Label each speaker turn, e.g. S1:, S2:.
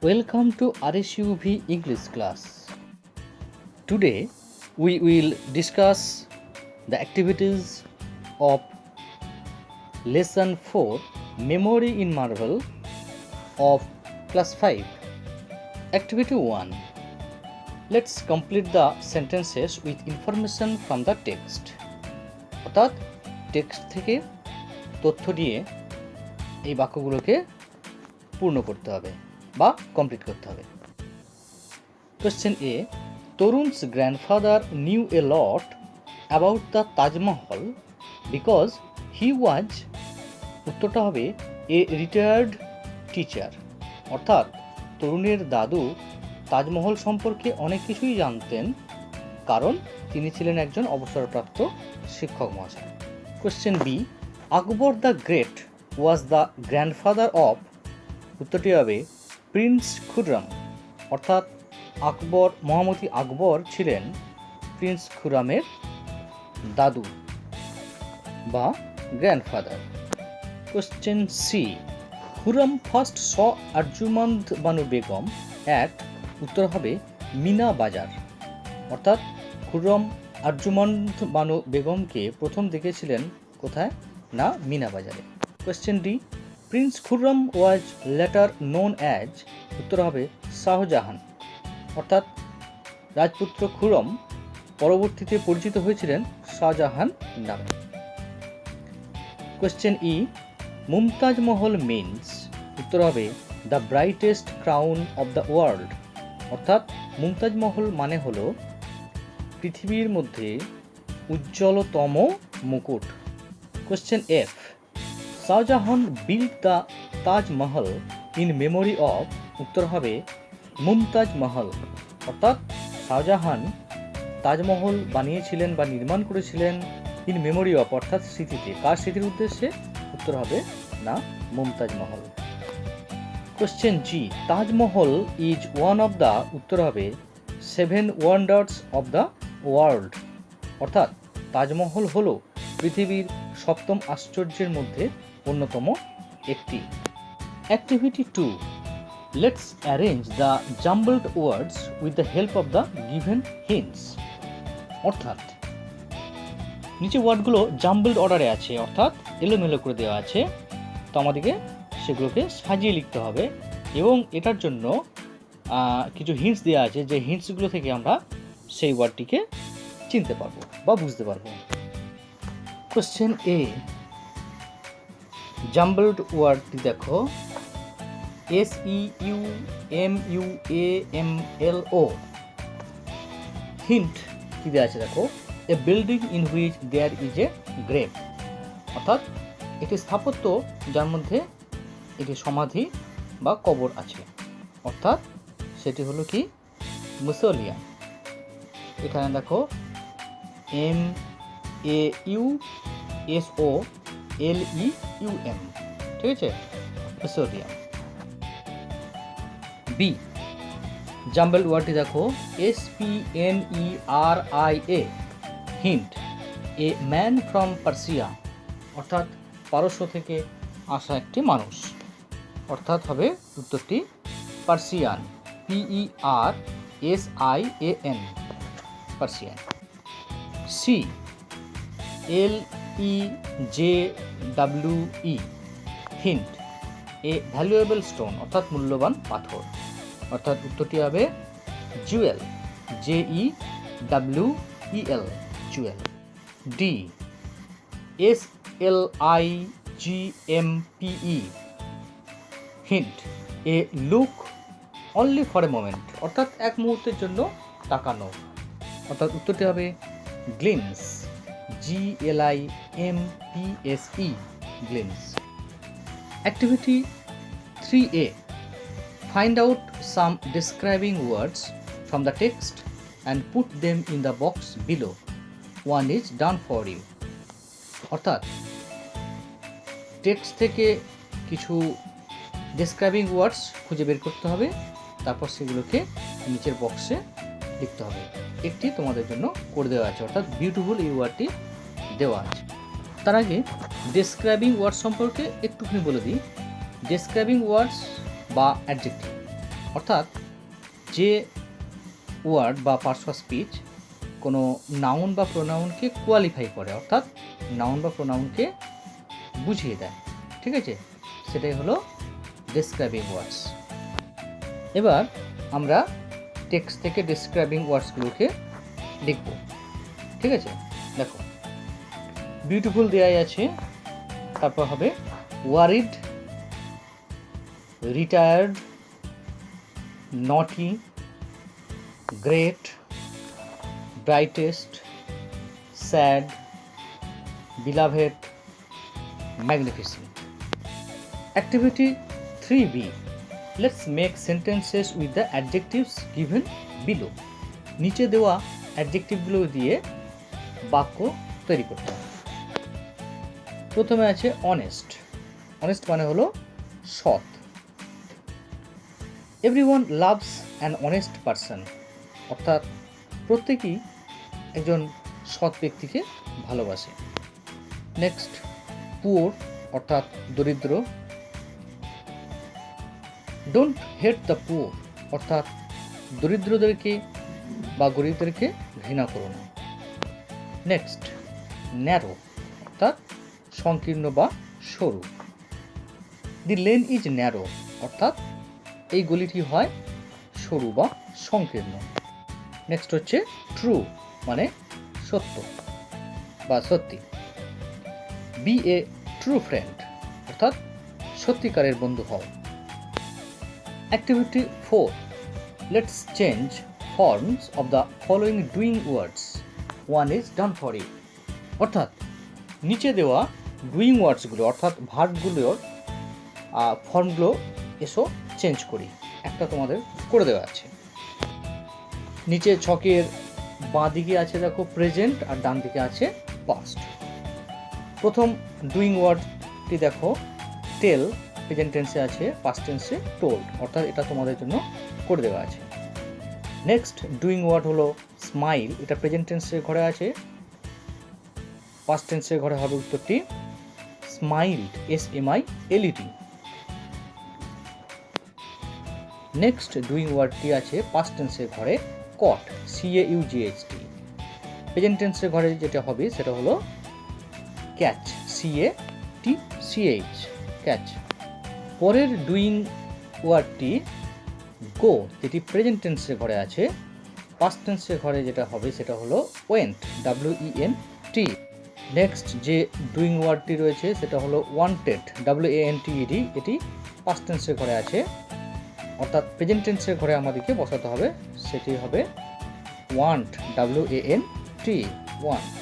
S1: Welcome to RSUV English class. Today we will discuss the activities of lesson 4 Memory in Marvel of class 5. Activity 1. Let's complete the sentences with information from the text. অর্থাৎ text থেকে তথ্য দিয়ে এই বাক্যগুলোকে পূর্ণ করতে হবে বা complete করতে হবে। Question A. Torun's grandfather knew a lot about the Taj Mahal because he was উত্তরটা হবে a retired teacher। অর্থাৎ তরুণের দাদু তাজমহল সম্পর্কে অনেক কিছুই জানতেন কারণ তিনি ছিলেন একজন অবসরপ্রাপ্ত শিক্ষক মহাশয়। Question B. Akbar the Great was the grandfather of উত্তরটি হবে প্রিন্স খুররম। অর্থাৎ মহামতি আকবর ছিলেন প্রিন্স খুররমের দাদু বা grandfather. Question C. Khurram first saw Arjumand Banu Begum at উত্তর হবে মিনা বাজার। অর্থাৎ খুররম আরজুমন্দ বানু বেগমকে প্রথম দেখেছিলেন কোথায়? না, মিনা বাজারে। Question D. প্রিন্স খুররম ওয়াজ লেটার নোন অ্যাজ উত্তর হবে শাহজাহান। অর্থাৎ রাজপুত্র খুররম পরবর্তীতে পরিচিত হয়েছিলেন শাহজাহান নামে। কোশ্চেন ই. মুমতাজ মহল মিন্স উত্তর হবে the brightest crown of the world. অর্থাৎ মুমতাজ মহল মানে হলো পৃথিবীর মধ্যে উজ্জ্বলতম মুকুট। Question F. Shahjahan built the Taj Mahal in memory of উত্তর হবে মুমতাজ মহল। অর্থাৎ শাহজাহান তাজমহল বানিয়েছিলেন বা নির্মাণ করেছিলেন ইন মেমোরি অফ অর্থাৎ স্মৃতিতে। কার স্মৃতির উদ্দেশ্যে? উত্তর হবে না, মুমতাজ মহল। Question G. Taj Mahal is one of the উত্তর হবে 7 ওয়ান্ডার্স অফ দ্য ওয়ার্ল্ড। অর্থাৎ তাজমহল হলো পৃথিবীর সপ্তম আশ্চর্যের মধ্যে অন্যতম একটি। Activity 2. Let's arrange the jumbled words with the help of the given hints. অর্থাৎ নিচে ওয়ার্ডগুলো জাম্বলড অর্ডারে আছে, অর্থাৎ এলোমেলো করে দেওয়া আছে। তো আমাদেরকে সেগুলোকে সাজিয়ে লিখতে হবে এবং এটার জন্য কিছু হিন্টস দেওয়া আছে, যে হিন্টসগুলো থেকে আমরা সেই ওয়ার্ডটিকে চিনতে পারবো বা বুঝতে পারবো। Question a. জাম্বলড ওয়ার্ডটি দেখো, SEUMUAMLO। হিন্ট কি দেওয়া আছে দেখো, a building in which there is a grave. অর্থাৎ একটি স্থাপত্য যার মধ্যে একটি সমাধি বা কবর আছে, অর্থাৎ সেটি হলো কি মুসোলিয়াম। এখানে দেখো MAUSOLEUM, ঠিক আছে, মুসোলিয়াম। বি. জাম্বল ওয়ার্ডটি দেখো SPNERIA। Hint a man from Persia. অর্থাৎ পারস্য থেকে আসা একটি মানুষ, অর্থাৎ হবে উত্তরটি Persian, PERSIAN, Persian. C. LEJWE। Hint a valuable stone, অর্থাৎ মূল্যবান পাথর, অর্থাৎ উত্তরটি হবে Jewel, JEWEL, Jewel. D. SLIGMPE। Hint A look only for a moment, অর্থাৎ এক মুহূর্তের জন্য তাকানো, অর্থাৎ উত্তরটি হবে glimpse, GLIMPSE, glimpse. Activity 3A. Find out some describing words from the text and put them in the box below. One is done for you. অর্থাৎ text থেকে কিছু ডেসক্রাইবিং ওয়ার্ডস খুঁজে বের করতে হবে, তারপর সেগুলোকে নিচের বক্সে লিখতে হবে। একটি তোমাদের জন্য করে দেওয়া আছে, অর্থাৎ বিউটিফুল এই ওয়ার্ডটি দেওয়া আছে। তার আগে ডেসক্রাইবিং ওয়ার্ড সম্পর্কে একটুখানি বলে দিই। ডেসক্রাইবিং ওয়ার্ডস বা অ্যাডজেক্টিভ অর্থাৎ যে ওয়ার্ড বা পার্টস অফ স্পিচ কোনো নাউন বা প্রোনাউনকে কোয়ালিফাই করে, অর্থাৎ নাউন বা প্রোনাউনকে বুঝিয়ে দেয়, ঠিক আছে, সেটাই হলো ডেসক্রাইবিং ওয়ার্ডস। এবার আমরা টেক্সট থেকে ডেসক্রাইবিং ওয়ার্ডসগুলোকে লিখব, ঠিক আছে। দেখো, বিউটিফুল দেয়াই আছে, তারপর হবে ওয়ারিড, রিটায়ার্ড, নটি, great, brightest, sad, beloved, magnificent. Activity 3B. Let's make sentences with the adjectives given below. নিচে দেওয়া অ্যাডজেক্টিভগুলো দিয়ে বাক্য তৈরি করতে হবে। প্রথমে আছে অনেস্ট। অনেস্ট মানে হলো সৎ। Everyone loves an honest person, অর্থাৎ প্রত্যেকেই একজন সৎ ব্যক্তিকে ভালোবাসে। নেক্সট, পুয়ার অর্থাৎ দরিদ্র। ডোন্ট হেট দ্য পুয়ার, অর্থাৎ দরিদ্রদেরকে বা গরিবদেরকে ঘৃণা করো না। নেক্সট, ন্যারো অর্থাৎ সংকীর্ণ বা সরু। দি লেন ইজ ন্যারো, অর্থাৎ এই গলিটি হয় সরু বা সংকীর্ণ। নেক্সট হচ্ছে ট্রু মানে সত্য বা সত্যি। বি এ ট্রু ফ্রেন্ড, অর্থাৎ সত্যিকারের বন্ধু হও। Activity 4. Let's change forms of the following doing words. One is done for you, অর্থাৎ নিচে দেওয়া ডুইং ওয়ার্ডসগুলো অর্থাৎ ভার্বগুলোর ফর্মগুলো এসো চেঞ্জ করি। একটা তোমাদের করে দেওয়া আছে। নিচে ছকের বাঁ দিকে আছে দেখো প্রেজেন্ট, আর ডান দিকে আছে পাস্ট। প্রথম ডুইং ওয়ার্ডটি দেখো টেল, প্রেজেন্ট টেন্সে আছে, পাস্ট টেন্সে টোল্ড, অর্থাৎ এটা তোমাদের জন্য করে দেওয়া আছে। নেক্সট ডুইং ওয়ার্ড হলো স্মাইল, এটা প্রেজেন্ট টেন্সের ঘরে আছে, পাস্ট টেন্সের ঘরে হবে উত্তরটি স্মাইলড, SMILED। নেক্সট ডুইং ওয়ার্ডটি আছে পাস্ট টেন্সের ঘরে কট, CAUGHT। প্রেজেন্ট টেন্সের ঘরে যেটা হবে সেটা হলো ক্যাচ, CATCH, ক্যাচ। পরের ডুইং ওয়ার্ডটি গো, যেটি প্রেজেন্ট টেন্সের ঘরে আছে, পাস্ট টেন্সের ঘরে যেটা হবে সেটা হলো ওয়েন্ট, WENT। নেক্সট যে ডুইং ওয়ার্ডটি রয়েছে সেটা হলো ওয়ান্টেড, WANTED, এটি পাস্ট টেন্সের ঘরে আছে, অর্থাৎ প্রেজেন্ট টেন্সের ঘরে আমাদেরকে বসাতে হবে, সেটি হবে ওয়ান্ট, WANT, ওয়ান্ট।